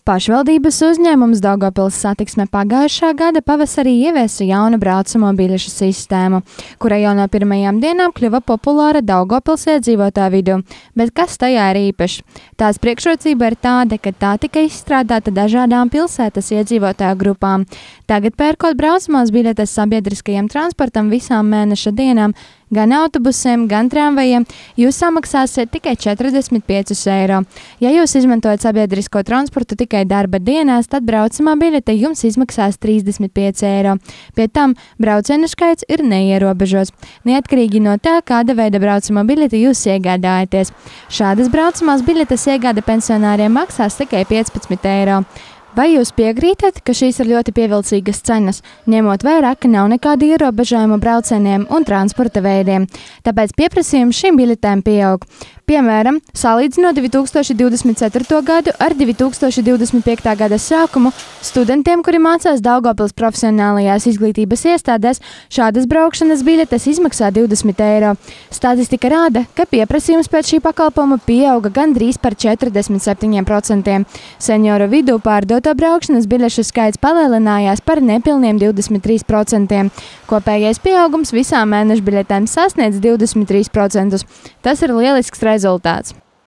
Pašvaldības uzņēmums Daugavpils Satiksme pagājušā gada pavasarī ieviesa jaunu braucamo biļešu sistēmu, kura jau no pirmajām dienām kļuva populāra Daugavpils iedzīvotāju vidū. Bet kas tajā ir īpašs? Tās priekšrocība ir tāda, ka tā tika izstrādāta dažādām pilsētas iedzīvotāju grupām. Tagad pērkot braucamās biļetes sabiedriskajam transportam visām mēneša dienām, gan autobusiem, gan tramvajiem, jūs samaksāsiet tikai 45 eiro. Ja jūs izmantojat sabiedrisko transportu tikai darba dienās, tad braucamā biļete jums izmaksās 35 eiro. Pie tam braucienu skaits ir neierobežots, neatkarīgi no tā, kāda veida braucamā biļete jūs iegādājaties. Šādas braucamās biļetes iegāde pensionāriem maksās tikai 15 eiro. Vai jūs piekrītat, ka šīs ir ļoti pievilcīgas cenas, ņemot vērā, ka nav nekāda ierobežojuma braucieniem un transporta veidiem? Tāpēc pieprasījums šīm biļetēm pieaug. Piemēram, salīdzinot 2024. gadu ar 2025. gada sākumu, studentiem, kuri mācās Daugavpils profesionālajās izglītības iestādēs, šādas braukšanas biļetes izmaksā 20 eiro. Statistika rāda, ka pieprasījums pēc šī pakalpojuma pieauga gandrīz par 47%. Senioru vidū pārdoto braukšanas biļešu skaits palielinājās par nepilniem 23%. Kopējais pieaugums visām mēnešu biļetēm sasniedz 23%. Tas ir lielisks rezultāts.